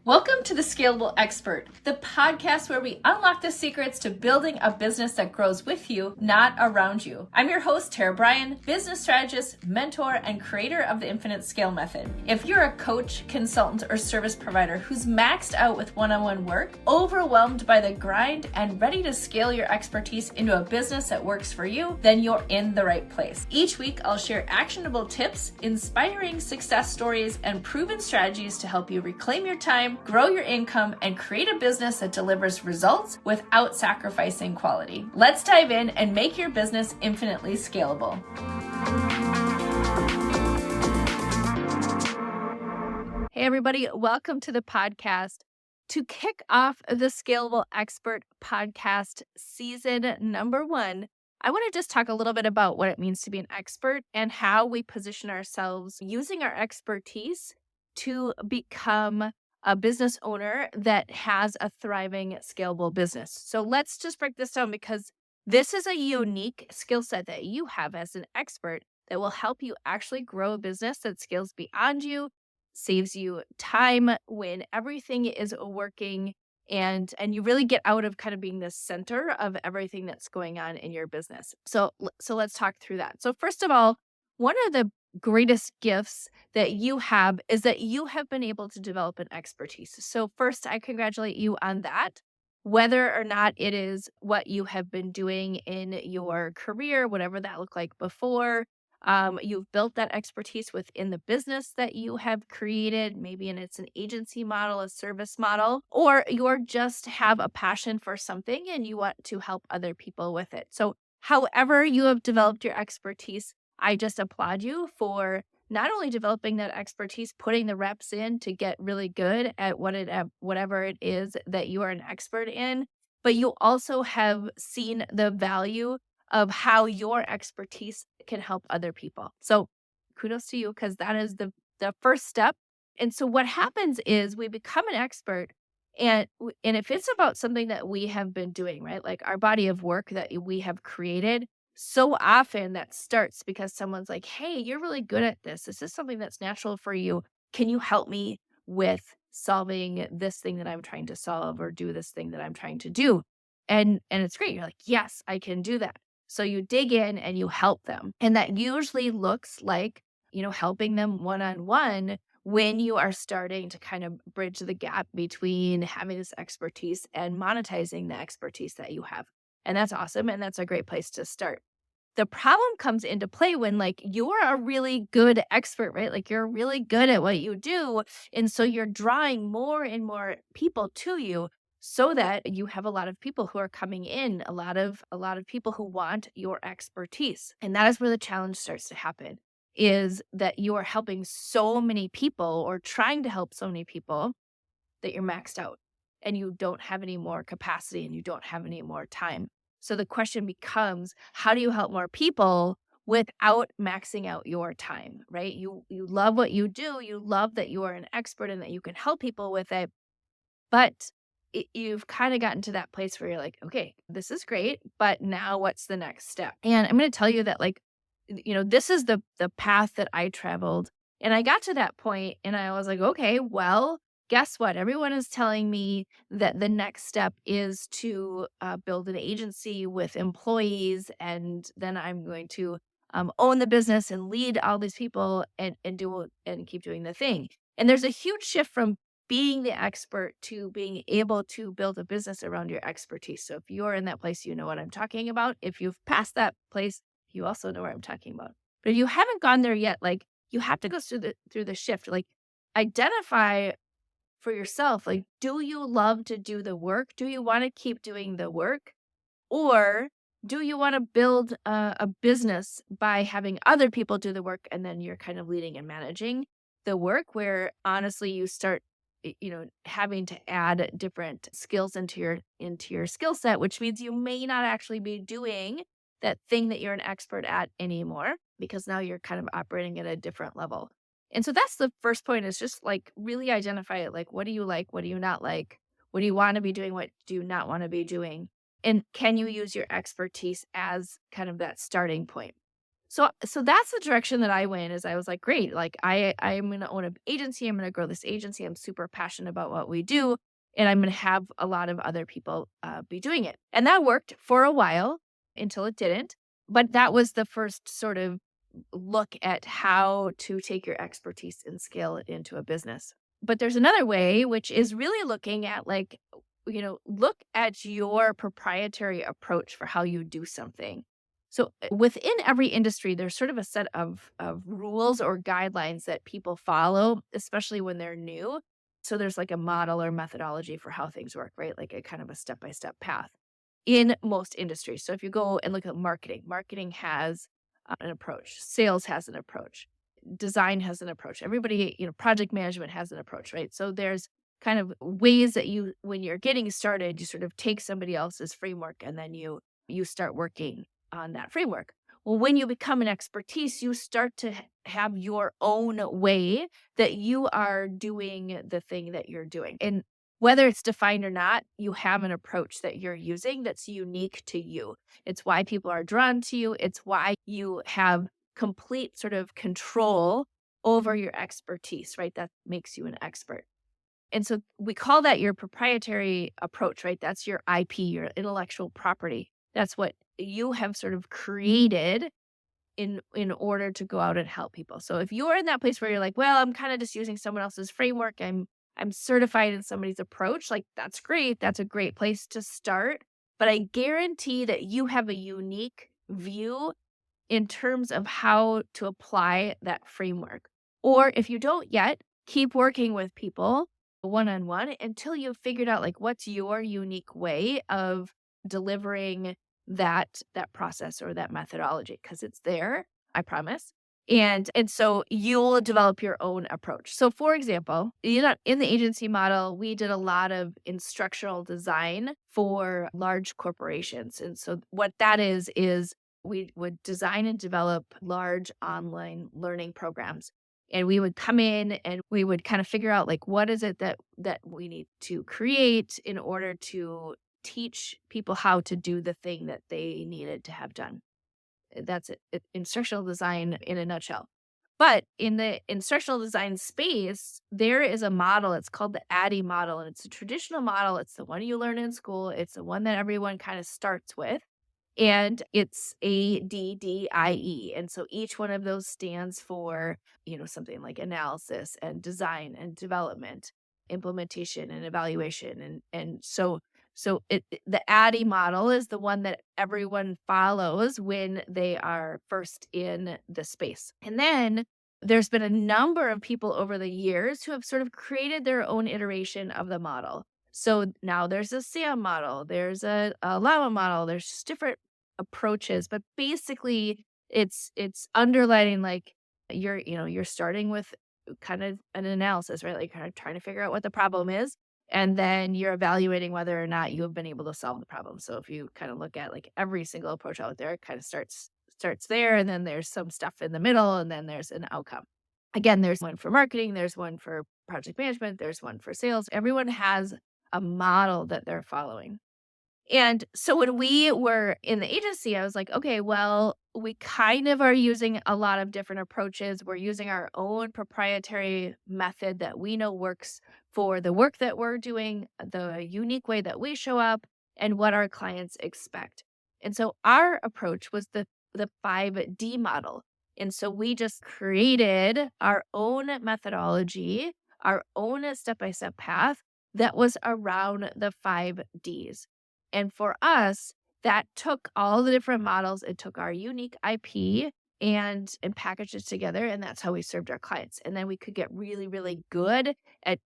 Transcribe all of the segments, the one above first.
Welcome to the Scalable Expert, the podcast where we unlock the secrets to building a business that grows with you, not around you. I'm your host, Tara Bryan, business strategist, mentor, and creator of the Infinite Scale Method. If you're a coach, consultant, or service provider who's maxed out with one-on-one work, overwhelmed by the grind, and ready to scale your expertise into a business that works for you, then you're in the right place. Each week, I'll share actionable tips, inspiring success stories, and proven strategies to help you reclaim your time, grow your income, and create a business that delivers results without sacrificing quality. Let's dive in and make your business infinitely scalable. Hey everybody, welcome to the podcast. To kick off the Scalable Expert podcast season number 1, I want to just talk a little bit about what it means to be an expert and how we position ourselves using our expertise to become a business owner that has a thriving, scalable business. So let's just break this down because this is a unique skill set that you have as an expert that will help you actually grow a business that scales beyond you, saves you time when everything is working, and you really get out of kind of being the center of everything that's going on in your business. So let's talk through that. So first of all, one of the greatest gifts that you have is that you have been able to develop an expertise. So first, I congratulate you on that. Whether or not it is what you have been doing in your career, whatever that looked like before, you've built that expertise within the business that you have created, maybe it's an agency model, a service model, or you're just have a passion for something and you want to help other people with it. So however you have developed your expertise, I just applaud you for not only developing that expertise, putting the reps in to get really good at whatever it is that you are an expert in, but you also have seen the value of how your expertise can help other people. So kudos to you, because that is the first step. And so what happens is we become an expert, and if it's about something that we have been doing, right, like our body of work that we have created, so often that starts because someone's like, hey, you're really good at this. This is something that's natural for you. Can you help me with solving this thing that I'm trying to solve, or do this thing that I'm trying to do? And it's great. You're like, yes, I can do that. So you dig in and you help them. And that usually looks like, helping them one-on-one when you are starting to kind of bridge the gap between having this expertise and monetizing the expertise that you have. And that's awesome. And that's a great place to start. The problem comes into play when you're a really good expert, right? Like you're really good at what you do. And so you're drawing more and more people to you so that you have a lot of people who are coming in, a lot of people who want your expertise. And that is where the challenge starts to happen, is that you are helping so many people or trying to help so many people that you're maxed out and you don't have any more capacity and you don't have any more time. So the question becomes, how do you help more people without maxing out your time, right? You love what you do. You love that you are an expert and that you can help people with it. But you've kind of gotten to that place where you're like, okay, this is great, but now what's the next step? And I'm going to tell you that this is the path that I traveled. And I got to that point and I was like, okay, well, guess what? Everyone is telling me that the next step is to build an agency with employees, and then I'm going to own the business and lead all these people and keep doing the thing. And there's a huge shift from being the expert to being able to build a business around your expertise. So if you're in that place, you know what I'm talking about. If you've passed that place, you also know what I'm talking about. But if you haven't gone there yet, you have to go through the shift. Identify for yourself, do you love to do the work? Do you want to keep doing the work? Or do you want to build a business by having other people do the work and then you're kind of leading and managing the work, where honestly you start having to add different skills into your skill set, which means you may not actually be doing that thing that you're an expert at anymore, because now you're kind of operating at a different level. And so that's the first point, is just really identify it. What do you like? What do you not like? What do you want to be doing? What do you not want to be doing? And can you use your expertise as kind of that starting point? So that's the direction that I went. Is I was like, great, like I'm gonna own an agency, I'm gonna grow this agency. I'm super passionate about what we do, and I'm gonna have a lot of other people be doing it. And that worked for a while until it didn't. But that was the first sort of look at how to take your expertise and scale it into a business. But there's another way, which is really looking at like, look at your proprietary approach for how you do something. So within every industry, there's sort of a set of rules or guidelines that people follow, especially when they're new. So there's like a model or methodology for how things work, right? Like a kind of a step-by-step path in most industries. So if you go and look at marketing, marketing has an approach, sales has an approach, design has an approach. Everybody, project management has an approach, right? So there's kind of ways that when you're getting started, you sort of take somebody else's framework and then you start working on that framework. Well, when you become an expertise, you start to have your own way that you are doing the thing that you're doing. And whether it's defined or not, you have an approach that you're using that's unique to you. It's why people are drawn to you. It's why you have complete sort of control over your expertise, right? That makes you an expert. And so we call that your proprietary approach, right? That's your IP, your intellectual property. That's what you have sort of created in order to go out and help people. So if you're in that place where you're like, well, I'm kind of just using someone else's framework, I'm certified in somebody's approach, like that's great. That's a great place to start. But I guarantee that you have a unique view in terms of how to apply that framework. Or if you don't yet, keep working with people one-on-one until you've figured out like what's your unique way of delivering that process or that methodology, because it's there, I promise. And so you'll develop your own approach. So for example, in the agency model, we did a lot of instructional design for large corporations. And so what that is we would design and develop large online learning programs. And we would come in and we would kind of figure out like what is it that we need to create in order to teach people how to do the thing that they needed to have done. That's it. Instructional design in a nutshell. But in the instructional design space, there is a model. It's called the ADDIE model, and it's a traditional model. It's the one you learn in school. It's the one that everyone kind of starts with. And it's ADDIE. And so each one of those stands for, something like analysis and design and development, implementation and evaluation. The ADDIE model is the one that everyone follows when they are first in the space. And then there's been a number of people over the years who have sort of created their own iteration of the model. So now there's a SAM model, there's a Llama model, there's just different approaches, but basically it's underlining like you're starting with kind of an analysis, right? Like kind of trying to figure out what the problem is, and then you're evaluating whether or not you have been able to solve the problem. So if you kind of look at like every single approach out there, it kind of starts there, and then there's some stuff in the middle, and then there's an outcome. Again, there's one for marketing, there's one for project management, there's one for sales. Everyone has a model that they're following. And so when we were in the agency, I was like, okay, well, we kind of are using a lot of different approaches. We're using our own proprietary method that we know works for the work that we're doing, the unique way that we show up, and what our clients expect. And so our approach was the 5D model. And so we just created our own methodology, our own step-by-step path that was around the 5Ds. And for us, that took all the different models, it took our unique IP and packaged it together, and that's how we served our clients. And then we could get really, really good at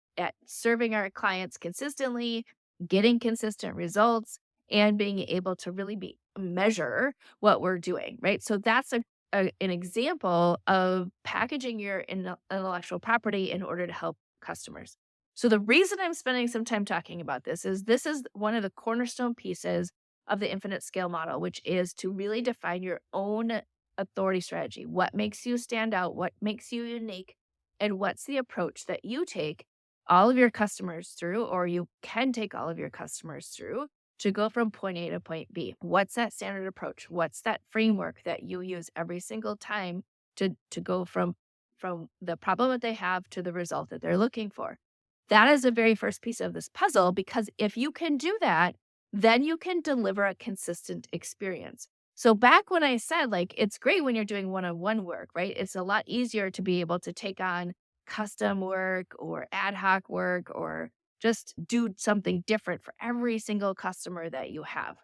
serving our clients consistently, getting consistent results, and being able to really measure what we're doing, right? So that's an example of packaging your intellectual property in order to help customers. So the reason I'm spending some time talking about this is one of the cornerstone pieces of the infinite scale model, which is to really define your own authority strategy. What makes you stand out? What makes you unique? And what's the approach that you take all of your customers through, or you can take all of your customers through, to go from point A to point B? What's that standard approach? What's that framework that you use every single time to go from the problem that they have to the result that they're looking for? That is the very first piece of this puzzle, because if you can do that, then you can deliver a consistent experience. So back when I said, like, it's great when you're doing one-on-one work, right? It's a lot easier to be able to take on custom work or ad hoc work or just do something different for every single customer that you have.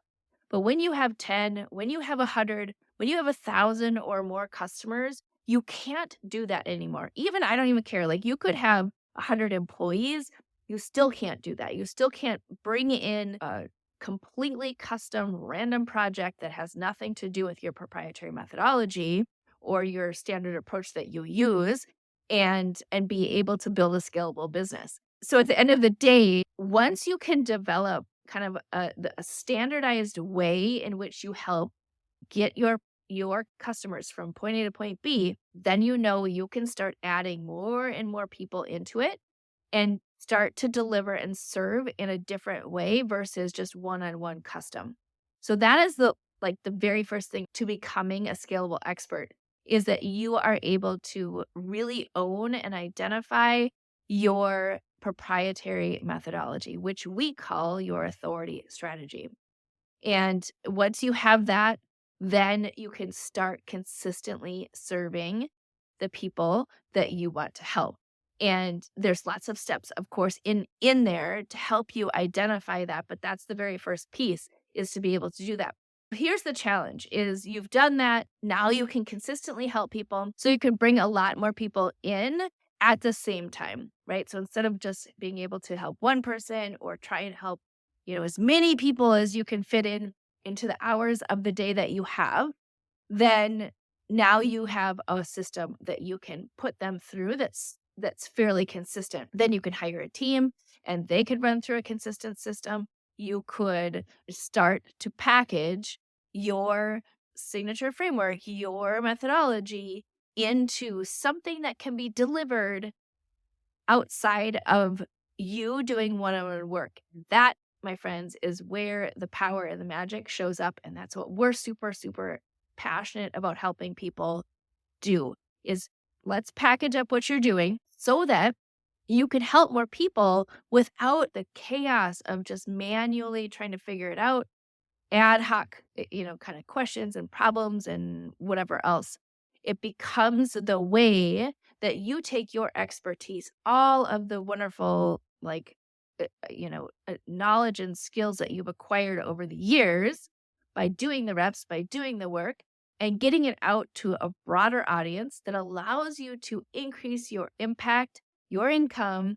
But when you have 10, when you have 100, when you have 1,000 or more customers, you can't do that anymore. Even I don't even care. Like, you could have 100 employees, you still can't do that. You still can't bring in a completely custom random project that has nothing to do with your proprietary methodology or your standard approach that you use and be able to build a scalable business. So at the end of the day, once you can develop kind of a standardized way in which you help get your customers from point A to point B, then you know you can start adding more and more people into it and start to deliver and serve in a different way versus just one-on-one custom. So that is the very first thing to becoming a scalable expert, is that you are able to really own and identify your proprietary methodology, which we call your authority strategy. And once you have that, then you can start consistently serving the people that you want to help. And there's lots of steps, of course, in there to help you identify that, but that's the very first piece, is to be able to do that. Here's the challenge: is you've done that, now you can consistently help people, so you can bring a lot more people in at the same time, right? So instead of just being able to help one person or try and help, as many people as you can fit in into the hours of the day that you have, then now you have a system that you can put them through that's fairly consistent. Then you can hire a team and they could run through a consistent system. You could start to package your signature framework, your methodology into something that can be delivered outside of you doing one-on-one work. That, my friends, is where the power and the magic shows up. And that's what we're super, super passionate about helping people do, is let's package up what you're doing so that you can help more people without the chaos of just manually trying to figure it out, ad hoc, kind of questions and problems and whatever else. It becomes the way that you take your expertise, all of the wonderful, knowledge and skills that you've acquired over the years by doing the reps, by doing the work, and getting it out to a broader audience that allows you to increase your impact, your income,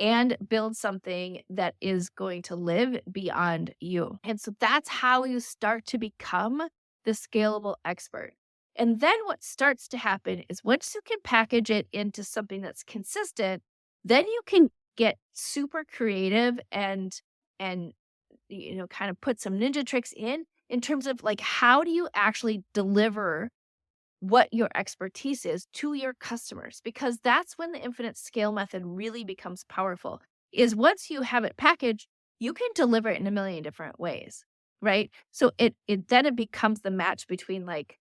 and build something that is going to live beyond you. And so that's how you start to become the scalable expert. And then what starts to happen is once you can package it into something that's consistent, then you can get super creative and kind of put some ninja tricks in terms of, like, how do you actually deliver what your expertise is to your customers, because that's when the infinite scale method really becomes powerful. Is once you have it packaged, you can deliver it in a million different ways, right? So it becomes the match between, like,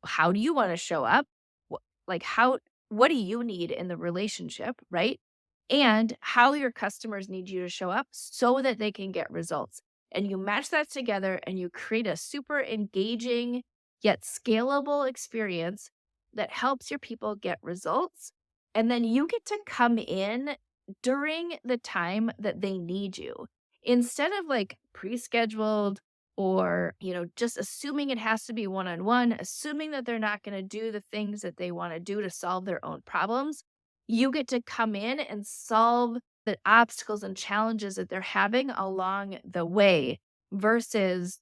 how do you want to show up? What do you need in the relationship, right? And how your customers need you to show up so that they can get results. And you match that together and you create a super engaging yet scalable experience that helps your people get results. And then you get to come in during the time that they need you, instead of like pre-scheduled or, just assuming it has to be one-on-one, assuming that they're not going to do the things that they want to do to solve their own problems. You get to come in and solve the obstacles and challenges that they're having along the way versus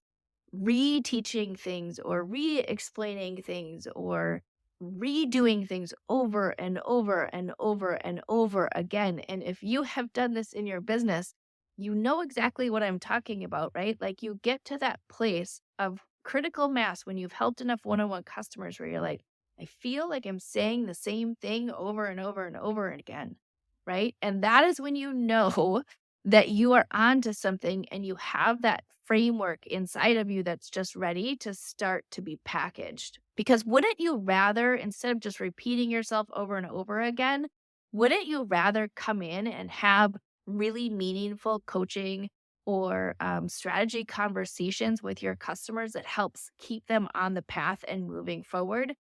reteaching things or re-explaining things or redoing things over and over and over and over again. And if you have done this in your business, you know exactly what I'm talking about, right? Like, you get to that place of critical mass when you've helped enough one-on-one customers where you're like, I feel like I'm saying the same thing over and over and over again, right? And that is when you know that you are onto something and you have that framework inside of you that's just ready to start to be packaged. Because wouldn't you rather, instead of just repeating yourself over and over again, wouldn't you rather come in and have really meaningful coaching or strategy conversations with your customers that helps keep them on the path and moving forward?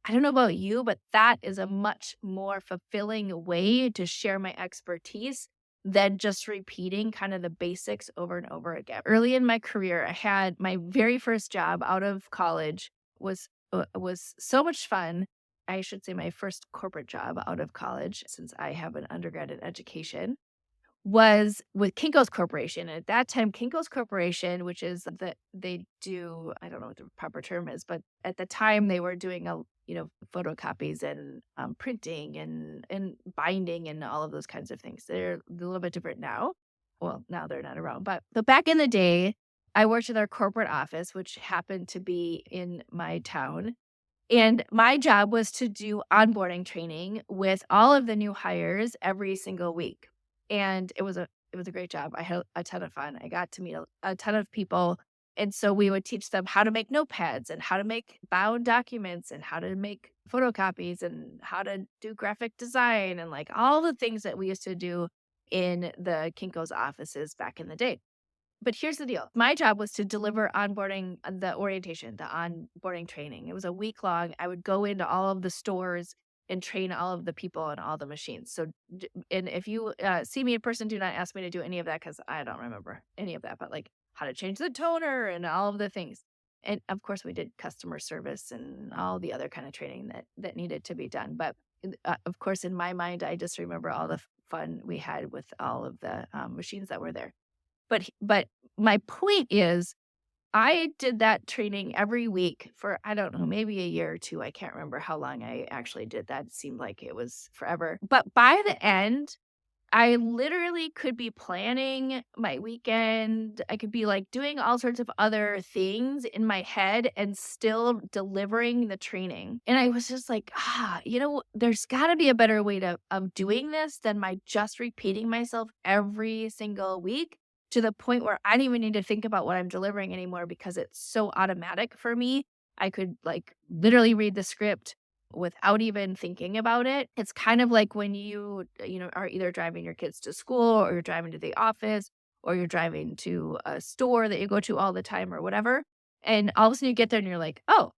I don't know about you, but that is a much more fulfilling way to share my expertise than just repeating kind of the basics over and over again. Early in my career, I had my very first job out of college was so much fun. I should say my first corporate job out of college since I have an undergraduate education was with Kinko's Corporation. At that time, Kinko's Corporation, which is that they do, I don't know what the proper term is, but at the time they were doing photocopies and printing and binding and all of those kinds of things. They're a little bit different now. Well, now they're not around, but back in the day, I worked in their corporate office, which happened to be in my town. And my job was to do onboarding training with all of the new hires every single week. And it was a great job. I had a ton of fun. I got to meet a ton of people. And so we would teach them how to make notepads and how to make bound documents and how to make photocopies and how to do graphic design and like all the things that we used to do in the Kinko's offices back in the day. But here's the deal. My job was to deliver onboarding, the orientation, the onboarding training. It was a week long. I would go into all of the stores and train all of the people on all the machines. So, and if you see me in person, do not ask me to do any of that because I don't remember any of that, but like how to change the toner and all of the things. And of course, we did customer service and all the other kind of training that needed to be done. But of course, in my mind, I just remember all the fun we had with all of the machines that were there. But my point is, I did that training every week for, I don't know, maybe a year or 2. I can't remember how long I actually did that. It seemed like it was forever. But by the end, I literally could be planning my weekend. I could be, like, doing all sorts of other things in my head and still delivering the training. And I was just like, there's gotta be a better way of doing this than my just repeating myself every single week to the point where I don't even need to think about what I'm delivering anymore because it's so automatic for me. I could, like, literally read the script without even thinking about it. It's kind of like when you are either driving your kids to school or you're driving to the office or you're driving to a store that you go to all the time or whatever. And all of a sudden you get there and you're like, oh,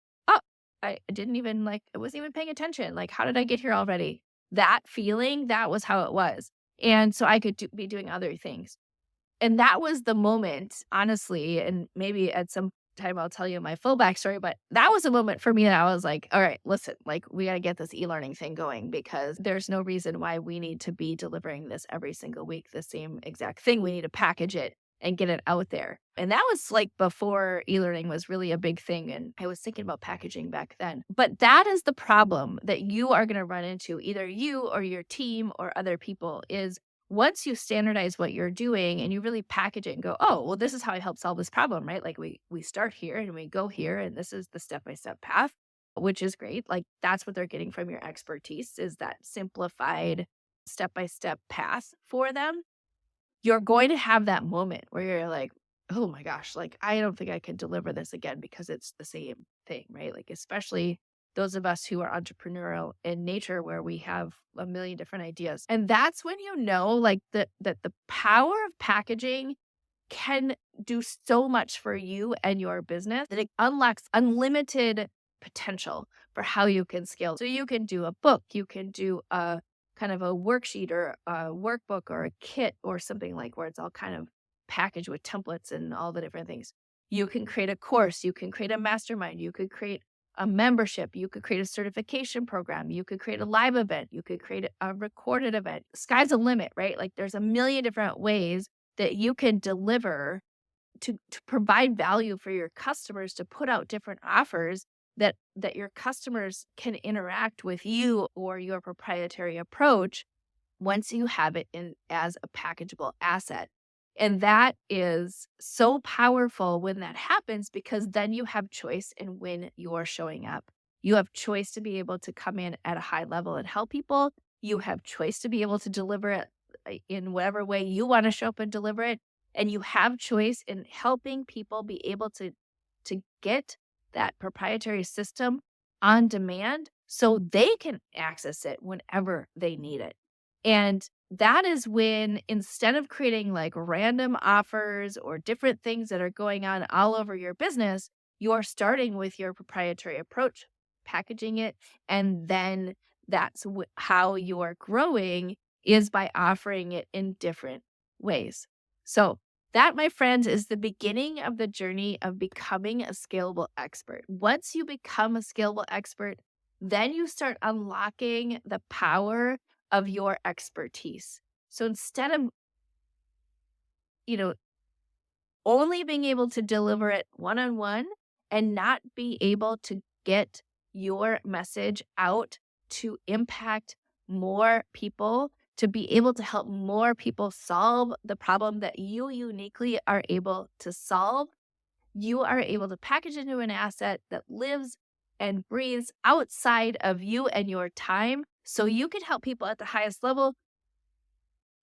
I didn't even I wasn't even paying attention. Like, how did I get here already? That feeling, that was how it was. And so I could be doing other things. And that was the moment, honestly, and maybe at some time I'll tell you my full backstory, but that was a moment for me that I was like, all right, listen, like we got to get this e-learning thing going because there's no reason why we need to be delivering this every single week, the same exact thing. We need to package it and get it out there. And that was like before e-learning was really a big thing. And I was thinking about packaging back then. But that is the problem that you are going to run into, either you or your team or other people, is once you standardize what you're doing and you really package it and go, oh, well, this is how I help solve this problem, right? Like we start here and we go here, and this is the step-by-step path, which is great. Like that's what they're getting from your expertise is that simplified step-by-step path for them. You're going to have that moment where you're like, oh my gosh, like I don't think I can deliver this again because it's the same thing, right? Like, especially those of us who are entrepreneurial in nature where we have a million different ideas. And that's when you know, like, that the power of packaging can do so much for you and your business that it unlocks unlimited potential for how you can scale. So you can do a book, you can do a kind of a worksheet or a workbook or a kit or something like where it's all kind of packaged with templates and all the different things. You can create a course, you can create a mastermind, you could create a membership, you could create a certification program, you could create a live event, you could create a recorded event. Sky's the limit, right? Like there's a million different ways that you can deliver to provide value for your customers, to put out different offers that your customers can interact with you or your proprietary approach once you have it in as a packageable asset. And that is so powerful when that happens because then you have choice in when you're showing up. You have choice to be able to come in at a high level and help people. You have choice to be able to deliver it in whatever way you want to show up and deliver it. And you have choice in helping people be able to get that proprietary system on demand so they can access it whenever they need it. And that is when, instead of creating like random offers or different things that are going on all over your business, you are starting with your proprietary approach, packaging it, and then that's how you are growing, is by offering it in different ways. So that, my friends, is the beginning of the journey of becoming a scalable expert. Once you become a scalable expert, then you start unlocking the power of your expertise. So instead of, you know, only being able to deliver it one-on-one and not be able to get your message out to impact more people, to be able to help more people solve the problem that you uniquely are able to solve, you are able to package into an asset that lives and breathes outside of you and your time, so you can help people at the highest level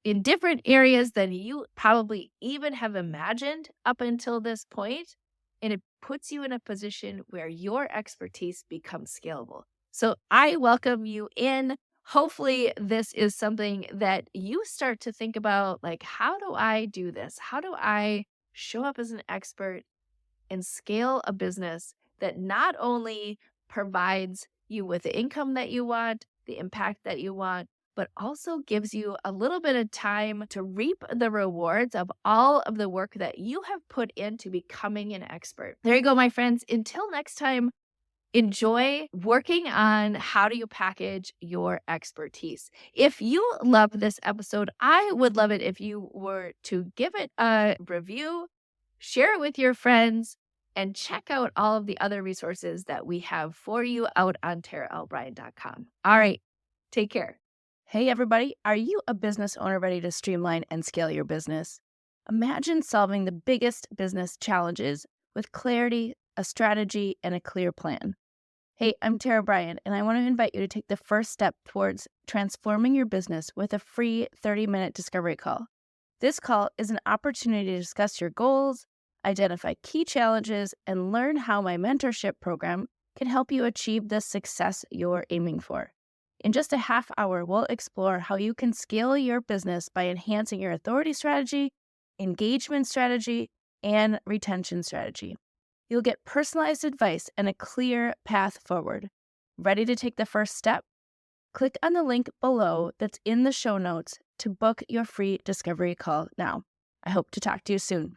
in different areas than you probably even have imagined up until this point. And it puts you in a position where your expertise becomes scalable. So I welcome you in. Hopefully, this is something that you start to think about, like, how do I do this? How do I show up as an expert and scale a business that not only provides you with the income that you want, the impact that you want, but also gives you a little bit of time to reap the rewards of all of the work that you have put into becoming an expert. There you go, my friends. Until next time, enjoy working on how do you package your expertise. If you love this episode, I would love it if you were to give it a review, share it with your friends, and check out all of the other resources that we have for you out on TaraLBryan.com. All right, take care. Hey everybody, are you a business owner ready to streamline and scale your business? Imagine solving the biggest business challenges with clarity, a strategy, and a clear plan. Hey, I'm Tara Bryan, and I want to invite you to take the first step towards transforming your business with a free 30-minute discovery call. This call is an opportunity to discuss your goals, identify key challenges, and learn how my mentorship program can help you achieve the success you're aiming for. In just a half hour, we'll explore how you can scale your business by enhancing your authority strategy, engagement strategy, and retention strategy. You'll get personalized advice and a clear path forward. Ready to take the first step? Click on the link below that's in the show notes to book your free discovery call now. I hope to talk to you soon.